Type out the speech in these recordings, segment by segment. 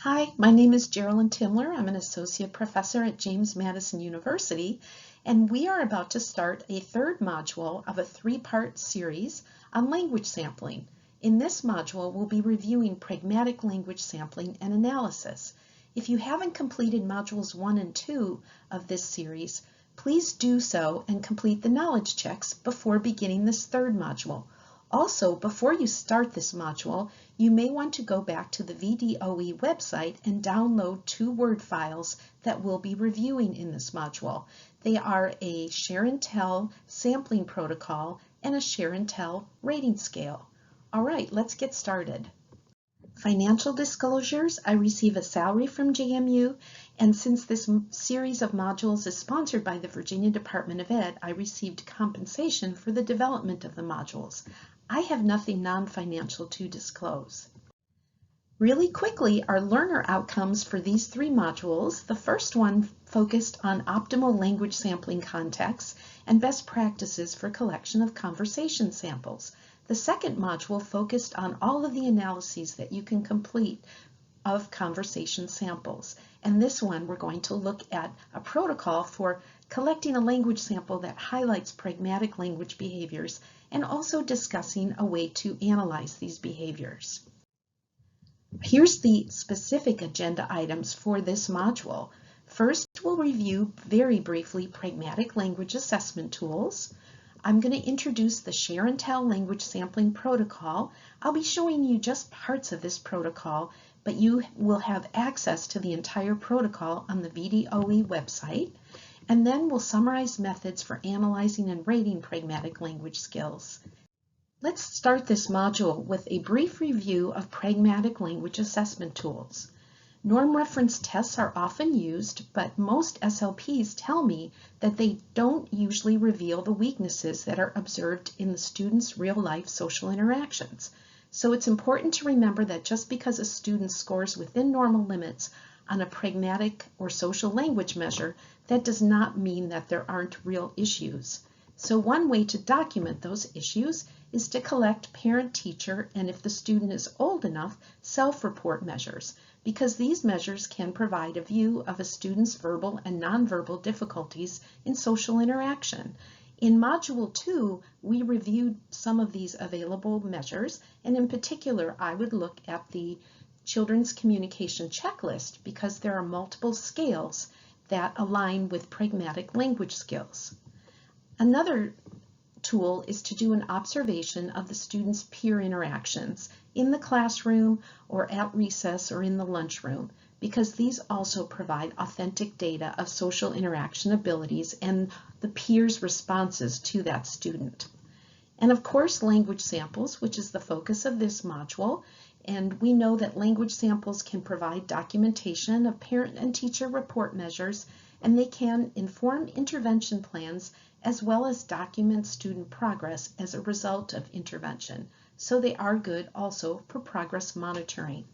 Hi, my name is Geraldine Timler. I'm an associate professor at James Madison University, and we are about to start a third module of a three-part series on language sampling. In this module, we'll be reviewing pragmatic language sampling and analysis. If you haven't completed modules 1 and 2 of this series, please do so and complete the knowledge checks before beginning this third module. Also, before you start this module, you may want to go back to the VDOE website and download 2 Word files that we'll be reviewing in this module. They are a share and tell sampling protocol and a share and tell rating scale. All right, let's get started. Financial disclosures: I receive a salary from JMU, and since this series of modules is sponsored by the Virginia Department of Ed, I received compensation for the development of the modules. I have nothing non-financial to disclose. Really quickly, our learner outcomes for these 3 modules. The first one focused on optimal language sampling contexts and best practices for collection of conversation samples. The second module focused on all of the analyses that you can complete of conversation samples. And this one, we're going to look at a protocol for collecting a language sample that highlights pragmatic language behaviors and also discussing a way to analyze these behaviors. Here's the specific agenda items for this module. First, we'll review very briefly pragmatic language assessment tools. I'm going to introduce the share and tell language sampling protocol. I'll be showing you just parts of this protocol, but you will have access to the entire protocol on the VDOE website. And then we'll summarize methods for analyzing and rating pragmatic language skills. Let's start this module with a brief review of pragmatic language assessment tools. Norm reference tests are often used, but most SLPs tell me that they don't usually reveal the weaknesses that are observed in the student's real-life social interactions. So it's important to remember that just because a student scores within normal limits on a pragmatic or social language measure, that does not mean that there aren't real issues. So one way to document those issues is to collect parent-teacher, and if the student is old enough, self-report measures, because these measures can provide a view of a student's verbal and nonverbal difficulties in social interaction. In Module 2, we reviewed some of these available measures, and in particular, I would look at the Children's Communication Checklist because there are multiple scales that align with pragmatic language skills. Another tool is to do an observation of the student's peer interactions in the classroom or at recess or in the lunchroom, because these also provide authentic data of social interaction abilities and the peers' responses to that student. And of course, language samples, which is the focus of this module, and we know that language samples can provide documentation of parent and teacher report measures, and they can inform intervention plans as well as document student progress as a result of intervention. So they are good also for progress monitoring.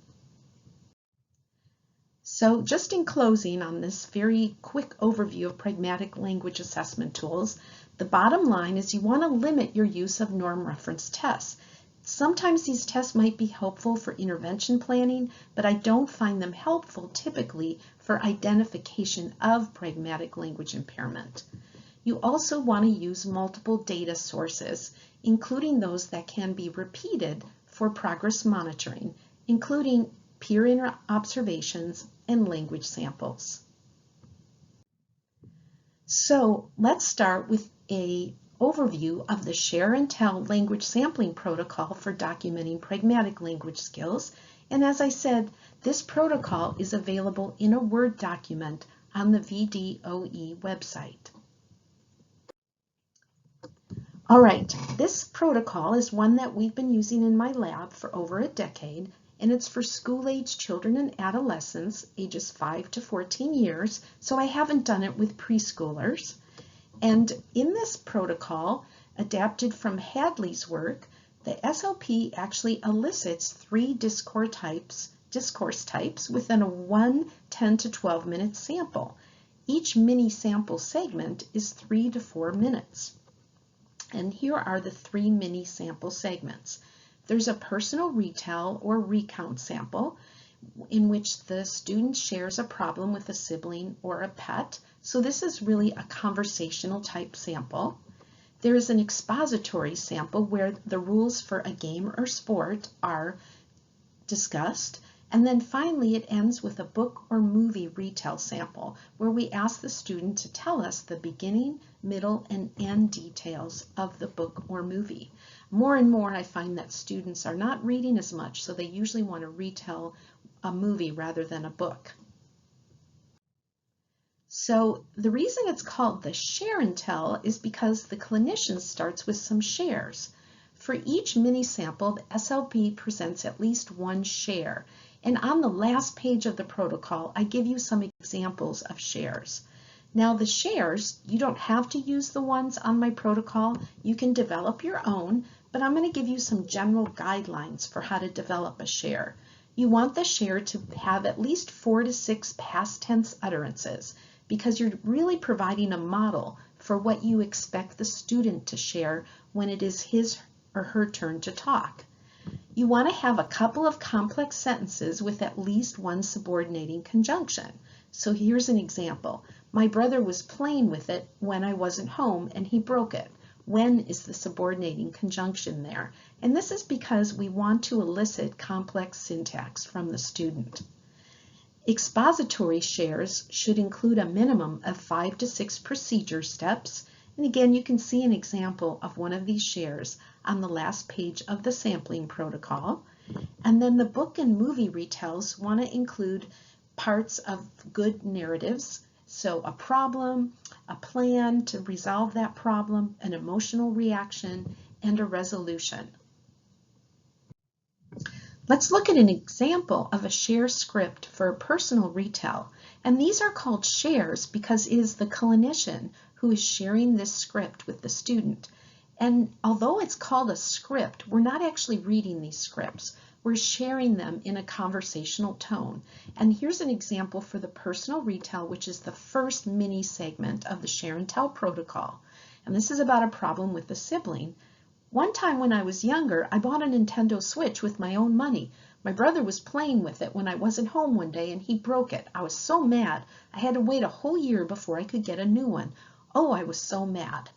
So just in closing on this very quick overview of pragmatic language assessment tools, the bottom line is you want to limit your use of norm reference tests. Sometimes these tests might be helpful for intervention planning, but I don't find them helpful typically for identification of pragmatic language impairment. You also want to use multiple data sources, including those that can be repeated for progress monitoring, including peer observations and language samples. So let's start with an overview of the share and tell language sampling protocol for documenting pragmatic language skills. And as I said, this protocol is available in a Word document on the VDOE website. All right, this protocol is one that we've been using in my lab for over a decade, and it's for school-age children and adolescents ages 5 to 14 years, so I haven't done it with preschoolers. And in this protocol, adapted from Hadley's work, the SLP actually elicits 3 discourse types within a 1 10 to 12 minute sample. Each mini sample segment is 3 to 4 minutes. And here are the 3 mini sample segments. There's a personal retell or recount sample, in which the student shares a problem with a sibling or a pet. So this is really a conversational type sample. There is an expository sample where the rules for a game or sport are discussed. And then finally, it ends with a book or movie retell sample where we ask the student to tell us the beginning, middle, and end details of the book or movie. More and more, I find that students are not reading as much, so they usually want to retell a movie rather than a book. So the reason it's called the share and tell is because the clinician starts with some shares. For each mini sample, the SLP presents at least one share. And on the last page of the protocol, I give you some examples of shares. Now the shares, you don't have to use the ones on my protocol. You can develop your own, but I'm going to give you some general guidelines for how to develop a share. You want the share to have at least 4 to 6 past tense utterances because you're really providing a model for what you expect the student to share when it is his or her turn to talk. You want to have a couple of complex sentences with at least one subordinating conjunction. So here's an example. My brother was playing with it when I wasn't home and he broke it. When is the subordinating conjunction there? And this is because we want to elicit complex syntax from the student. Expository shares should include a minimum of 5 to 6 procedure steps. And again, you can see an example of one of these shares on the last page of the sampling protocol. And then the book and movie retells want to include parts of good narratives. So a problem, a plan to resolve that problem, an emotional reaction, and a resolution. Let's look at an example of a share script for a personal retell. And these are called shares because it is the clinician who is sharing this script with the student. And although it's called a script, we're not actually reading these scripts. We're sharing them in a conversational tone. And here's an example for the personal retell, which is the first mini segment of the share and tell protocol. And this is about a problem with a sibling. One time when I was younger, I bought a Nintendo Switch with my own money. My brother was playing with it when I wasn't home one day and he broke it. I was so mad. I had to wait a whole year before I could get a new one. Oh, I was so mad.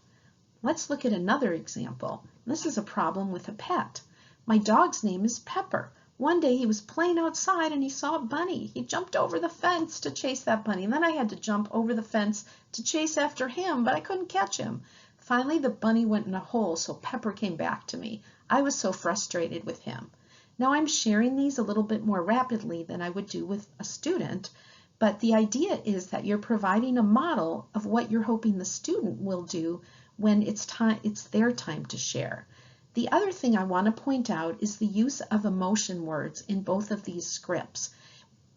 Let's look at another example. This is a problem with a pet. My dog's name is Pepper. One day he was playing outside and he saw a bunny. He jumped over the fence to chase that bunny, and then I had to jump over the fence to chase after him, but I couldn't catch him. Finally, the bunny went in a hole, so Pepper came back to me. I was so frustrated with him. Now I'm sharing these a little bit more rapidly than I would do with a student, but the idea is that you're providing a model of what you're hoping the student will do when it's their time to share. The other thing I want to point out is the use of emotion words in both of these scripts.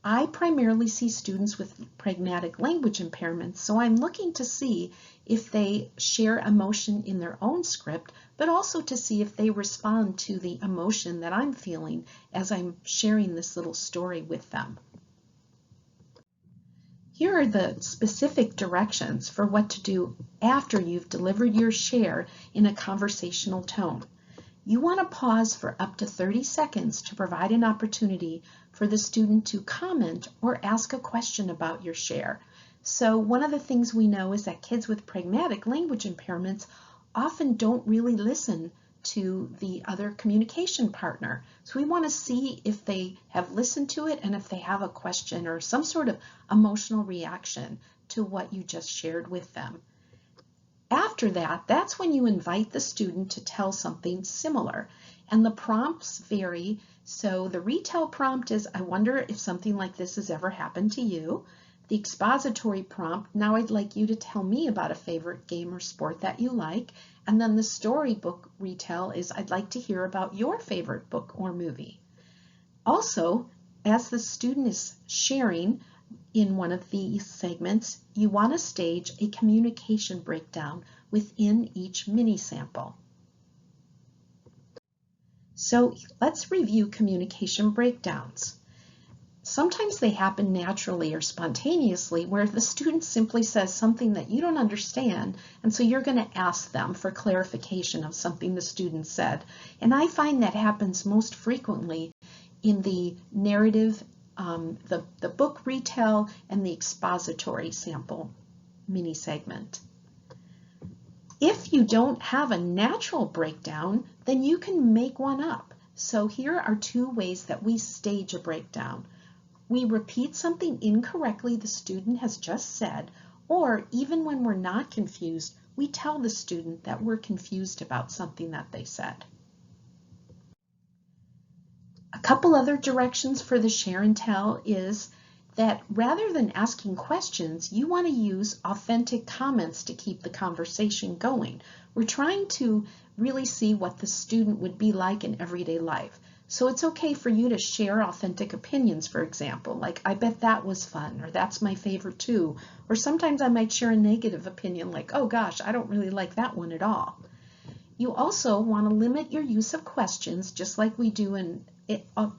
I primarily see students with pragmatic language impairments, so I'm looking to see if they share emotion in their own script, but also to see if they respond to the emotion that I'm feeling as I'm sharing this little story with them. Here are the specific directions for what to do after you've delivered your share in a conversational tone. You want to pause for up to 30 seconds to provide an opportunity for the student to comment or ask a question about your share. So one of the things we know is that kids with pragmatic language impairments often don't really listen to the other communication partner. So we want to see if they have listened to it and if they have a question or some sort of emotional reaction to what you just shared with them. After that, that's when you invite the student to tell something similar. And the prompts vary. So the retell prompt is, I wonder if something like this has ever happened to you. The expository prompt, now I'd like you to tell me about a favorite game or sport that you like. And then the storybook retell is, I'd like to hear about your favorite book or movie. Also, as the student is sharing in one of these segments, you want to stage a communication breakdown within each mini sample. So let's review communication breakdowns. Sometimes they happen naturally or spontaneously where the student simply says something that you don't understand, and so you're going to ask them for clarification of something the student said. And I find that happens most frequently in the narrative the book retell, and the expository sample mini segment. If you don't have a natural breakdown, then you can make one up. So here are two ways that we stage a breakdown. We repeat something incorrectly the student has just said, or even when we're not confused, we tell the student that we're confused about something that they said. A couple other directions for the share and tell is that rather than asking questions, you want to use authentic comments to keep the conversation going. We're trying to really see what the student would be like in everyday life. So it's okay for you to share authentic opinions, for example, like, I bet that was fun, or that's my favorite too. Or sometimes I might share a negative opinion like, oh gosh, I don't really like that one at all. You also want to limit your use of questions, just like we do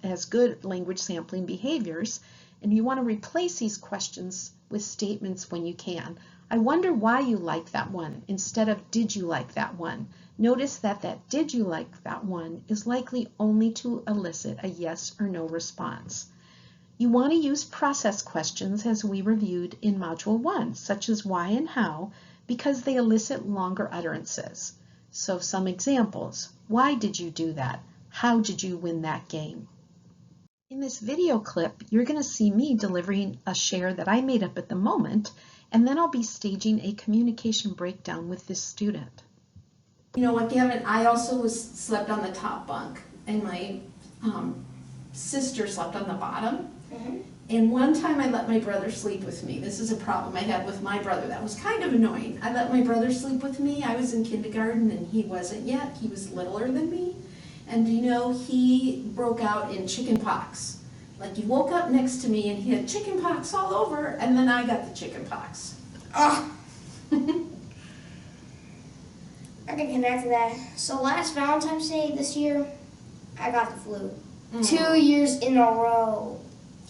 as good language sampling behaviors. And you want to replace these questions with statements when you can. I wonder why you like that one instead of did you like that one. Notice that did you like that one is likely only to elicit a yes or no response. You want to use process questions as we reviewed in Module 1, such as why and how, because they elicit longer utterances. So some examples. Why did you do that? How did you win that game? In this video clip, you're going to see me delivering a share that I made up at the moment, and then I'll be staging a communication breakdown with this student. You know what, Gavin, I also slept on the top bunk, and my sister slept on the bottom. Mm-hmm. And one time I let my brother sleep with me. This is a problem I had with my brother that was kind of annoying. I let my brother sleep with me. I was in kindergarten and he wasn't yet. He was littler than me. And you know, he broke out in chicken pox. Like, he woke up next to me and he had chicken pox all over, and then I got the chicken pox. Oh. I can connect to that. So last Valentine's Day this year, I got the flu. 2 years in a row.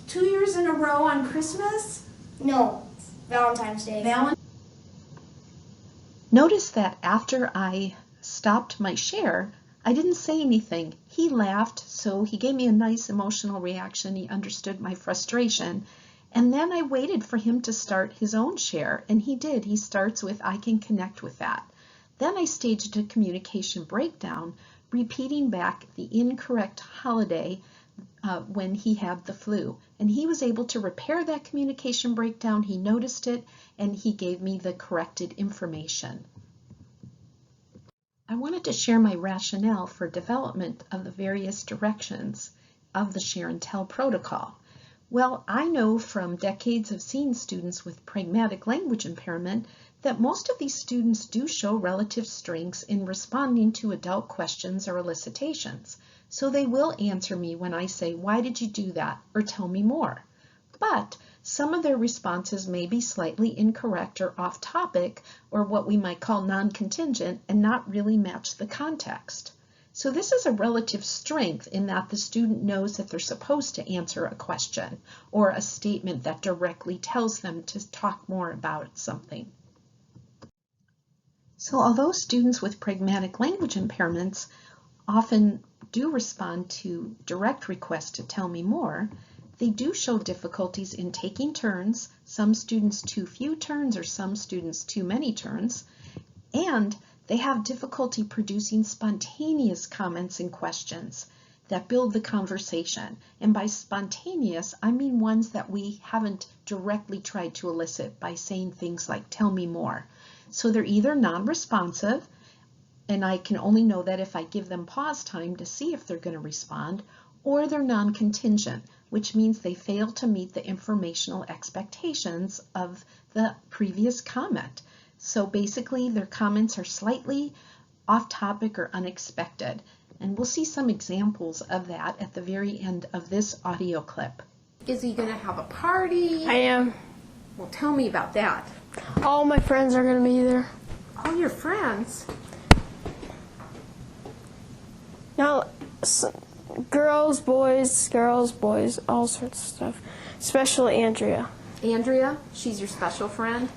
2 years in a row on Christmas? No, Valentine's Day. Notice that after I stopped my share, I didn't say anything. He laughed, so he gave me a nice emotional reaction. He understood my frustration. And then I waited for him to start his own share, and he did. He starts with, I can connect with that. Then I staged a communication breakdown, repeating back the incorrect holiday when he had the flu. And he was able to repair that communication breakdown. He noticed it, and he gave me the corrected information. I wanted to share my rationale for development of the various directions of the share and tell protocol. Well, I know from decades of seeing students with pragmatic language impairment that most of these students do show relative strengths in responding to adult questions or elicitations. So they will answer me when I say, why did you do that? Or tell me more. But some of their responses may be slightly incorrect or off topic, or what we might call non-contingent, and not really match the context. So this is a relative strength in that the student knows that they're supposed to answer a question or a statement that directly tells them to talk more about something. So although students with pragmatic language impairments often do respond to direct requests to tell me more, they do show difficulties in taking turns, some students too few turns or some students too many turns, and they have difficulty producing spontaneous comments and questions that build the conversation. And by spontaneous, I mean ones that we haven't directly tried to elicit by saying things like, tell me more. So they're either non-responsive, and I can only know that if I give them pause time to see if they're going to respond, or they're non-contingent, which means they fail to meet the informational expectations of the previous comment. So basically, their comments are slightly off topic or unexpected. And we'll see some examples of that at the very end of this audio clip. Is he going to have a party? I am. Well, tell me about that. All my friends are going to be there. All your friends? Now, girls, boys, all sorts of stuff. Especially Andrea. Andrea? She's your special friend?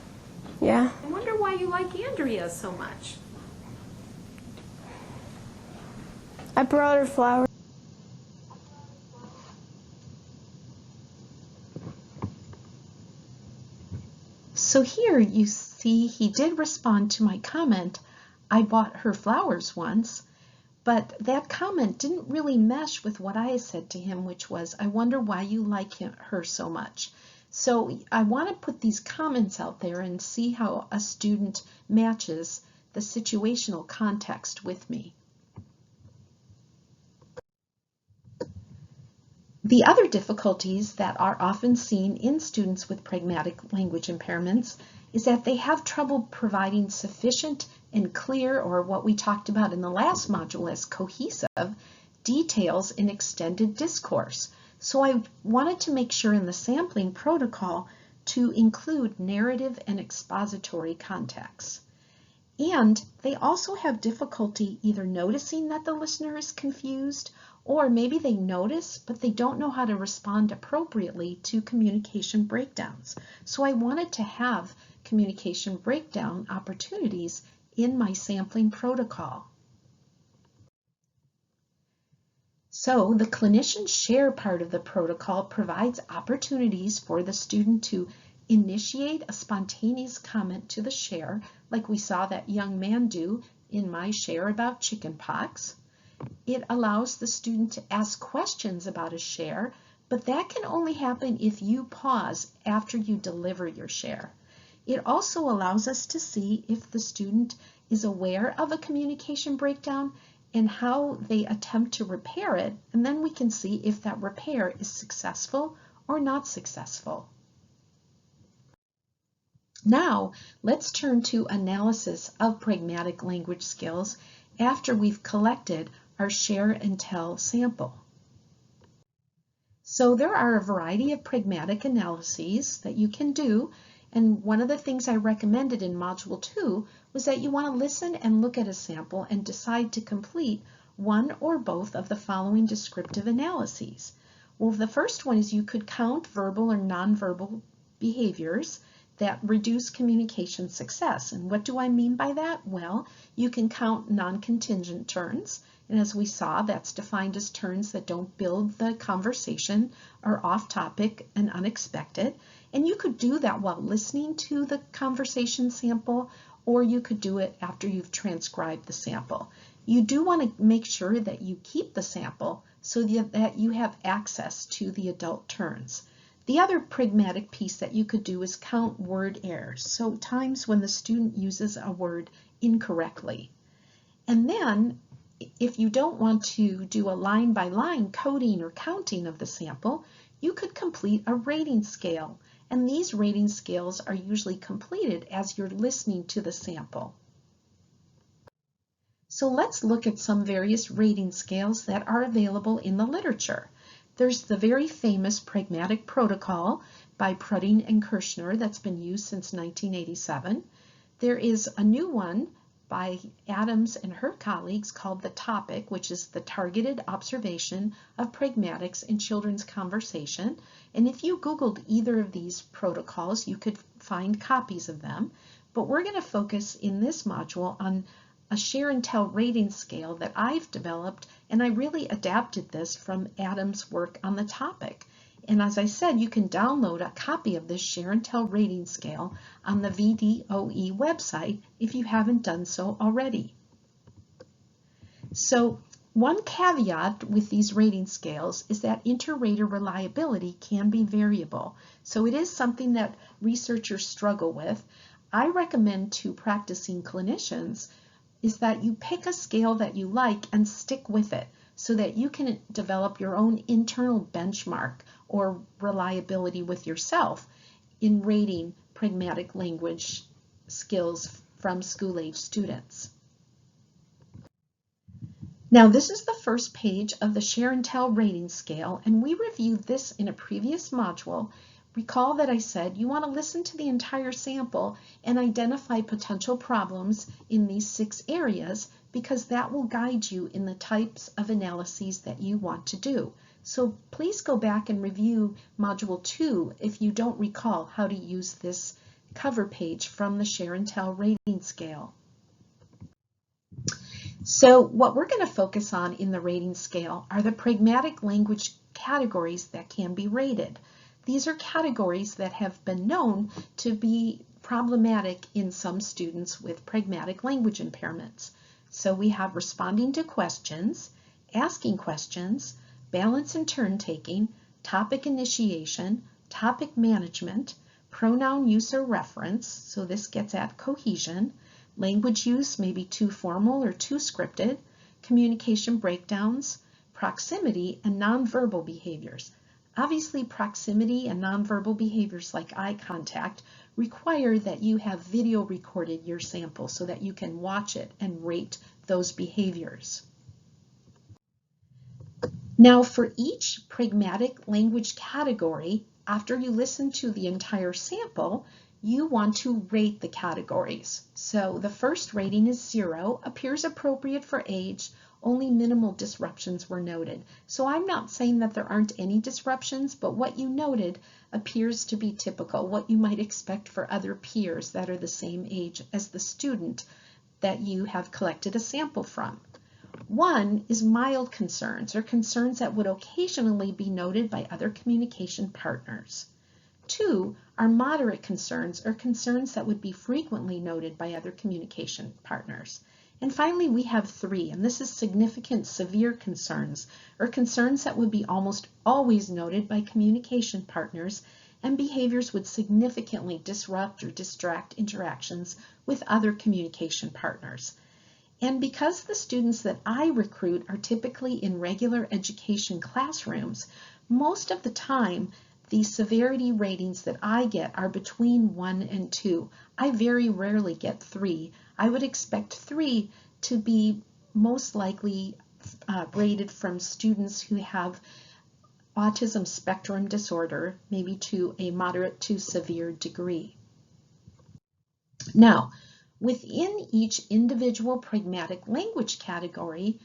Yeah. I wonder why you like Andrea so much. I brought her flowers. So here you see he did respond to my comment, I bought her flowers once, but that comment didn't really mesh with what I said to him, which was, I wonder why you like her so much. So I want to put these comments out there and see how a student matches the situational context with me. The other difficulties that are often seen in students with pragmatic language impairments is that they have trouble providing sufficient and clear, or what we talked about in the last module as cohesive, details in extended discourse. So I wanted to make sure in the sampling protocol to include narrative and expository context. And they also have difficulty either noticing that the listener is confused, or maybe they notice, but they don't know how to respond appropriately to communication breakdowns. So I wanted to have communication breakdown opportunities in my sampling protocol. So the clinician share part of the protocol provides opportunities for the student to initiate a spontaneous comment to the share, like we saw that young man do in my share about chickenpox. It allows the student to ask questions about a share, but that can only happen if you pause after you deliver your share. It also allows us to see if the student is aware of a communication breakdown and how they attempt to repair it, and then we can see if that repair is successful or not successful. Now, let's turn to analysis of pragmatic language skills after we've collected our share and tell sample. So there are a variety of pragmatic analyses that you can do, and one of the things I recommended in Module 2 was that you want to listen and look at a sample and decide to complete one or both of the following descriptive analyses. Well, the first one is you could count verbal or nonverbal behaviors that reduce communication success. And what do I mean by that? Well, you can count non-contingent turns, and as we saw, that's defined as turns that don't build the conversation, are off topic and unexpected. And you could do that while listening to the conversation sample, or you could do it after you've transcribed the sample. You do want to make sure that you keep the sample so that you have access to the adult turns. The other pragmatic piece that you could do is count word errors, so times when the student uses a word incorrectly. And then, if you don't want to do a line-by-line coding or counting of the sample, you could complete a rating scale. And these rating scales are usually completed as you're listening to the sample. So let's look at some various rating scales that are available in the literature. There's the very famous pragmatic protocol by Prutting and Kirshner that's been used since 1987. There is a new one by Adams and her colleagues called the TOPIC, which is the Targeted Observation of Pragmatics in Children's Conversation. And if you Googled either of these protocols, you could find copies of them. But we're going to focus in this module on a share and tell rating scale that I've developed, and I really adapted this from Adams' work on the topic. And as I said, you can download a copy of this share and tell rating scale on the VDOE website if you haven't done so already. So one caveat with these rating scales is that inter-rater reliability can be variable. So it is something that researchers struggle with. I recommend to practicing clinicians is that you pick a scale that you like and stick with it so that you can develop your own internal benchmark or reliability with yourself in rating pragmatic language skills from school-age students. Now, this is the first page of the Share and Tell rating scale, and we reviewed this in a previous module. Recall that I said you want to listen to the entire sample and identify potential problems in these 6 areas because that will guide you in the types of analyses that you want to do. So please go back and review Module 2 if you don't recall how to use this cover page from the Share and Tell rating scale. So what we're going to focus on in the rating scale are the pragmatic language categories that can be rated. these are categories that have been known to be problematic in some students with pragmatic language impairments. So we have responding to questions, asking questions, balance and turn taking, topic initiation, topic management, pronoun use or reference, so this gets at cohesion, language use may be too formal or too scripted, communication breakdowns, proximity, and nonverbal behaviors. Obviously, proximity and nonverbal behaviors like eye contact require that you have video recorded your sample so that you can watch it and rate those behaviors. Now, for each pragmatic language category, after you listen to the entire sample, you want to rate the categories. So the first rating is 0, appears appropriate for age, only minimal disruptions were noted. So I'm not saying that there aren't any disruptions, but what you noted appears to be typical, what you might expect for other peers that are the same age as the student that you have collected a sample from. 1 is mild concerns, or concerns that would occasionally be noted by other communication partners. 2 are moderate concerns, or concerns that would be frequently noted by other communication partners. And finally, we have 3, and this is significant severe concerns, or concerns that would be almost always noted by communication partners, and behaviors would significantly disrupt or distract interactions with other communication partners. And because the students that I recruit are typically in regular education classrooms, most of the time the severity ratings that I get are between 1 and 2. I very rarely get 3. I would expect 3 to be most likely rated from students who have autism spectrum disorder, maybe to a moderate to severe degree. Now, within each individual pragmatic language category,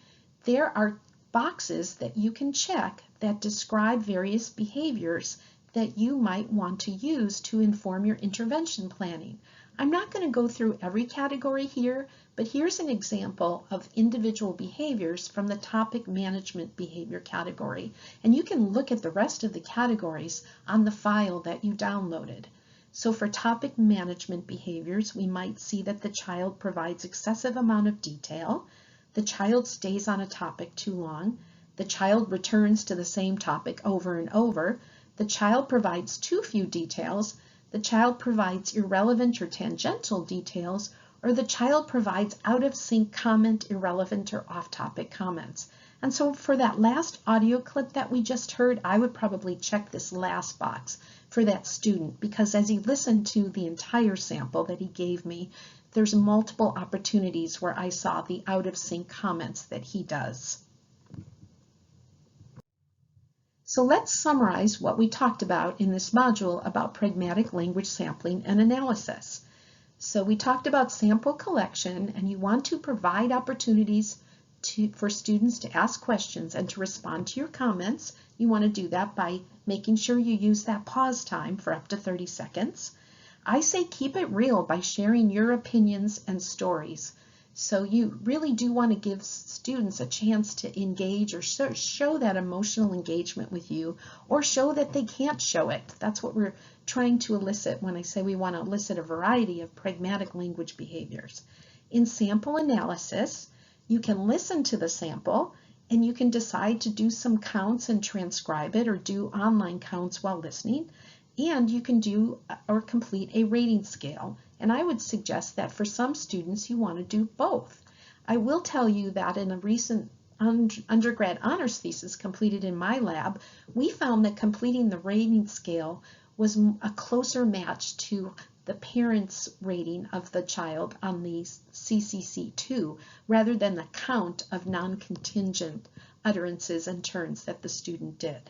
there are boxes that you can check that describe various behaviors that you might want to use to inform your intervention planning. I'm not going to go through every category here, but here's an example of individual behaviors from the topic management behavior category. And you can look at the rest of the categories on the file that you downloaded. So for topic management behaviors, we might see that the child provides excessive amount of detail, the child stays on a topic too long, the child returns to the same topic over and over, the child provides too few details, the child provides irrelevant or tangential details, or the child provides out of sync comment, irrelevant or off-topic comments. And so for that last audio clip that we just heard, I would probably check this last box for that student, because as he listened to the entire sample that he gave me, there's multiple opportunities where I saw the out of sync comments that he does. So let's summarize what we talked about in this module about pragmatic language sampling and analysis. So we talked about sample collection, and you want to provide opportunities for students to ask questions and to respond to your comments. You want to do that by making sure you use that pause time for up to 30 seconds. I say keep it real by sharing your opinions and stories. So you really do want to give students a chance to engage or show that emotional engagement with you, or show that they can't show it. That's what we're trying to elicit when I say we want to elicit a variety of pragmatic language behaviors. In sample analysis, you can listen to the sample and you can decide to do some counts and transcribe it, or do online counts while listening, and you can do or complete a rating scale. And I would suggest that for some students you want to do both. I will tell you that in a recent undergrad honors thesis completed in my lab, we found that completing the rating scale was a closer match to the parents' rating of the child on the CCC2 rather than the count of non-contingent utterances and turns that the student did.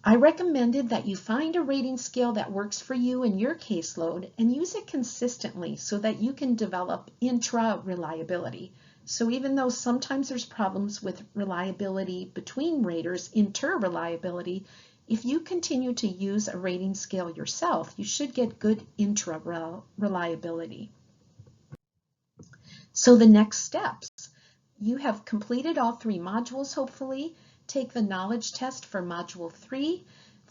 I recommended that you find a rating scale that works for you and your caseload and use it consistently so that you can develop intra-reliability. So even though sometimes there's problems with reliability between raters, inter-reliability, if you continue to use a rating scale yourself, you should get good intra-reliability. So the next steps. You have completed all 3 modules, hopefully. Take the knowledge test for Module 3.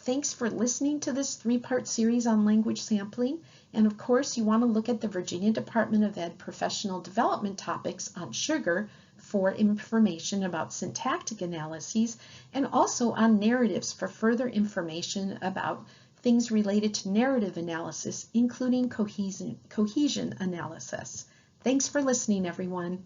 Thanks for listening to this 3-part series on language sampling. And of course, you want to look at the Virginia Department of Ed professional development topics on sugar for information about syntactic analyses, and also on narratives for further information about things related to narrative analysis, including cohesion analysis. Thanks for listening, everyone.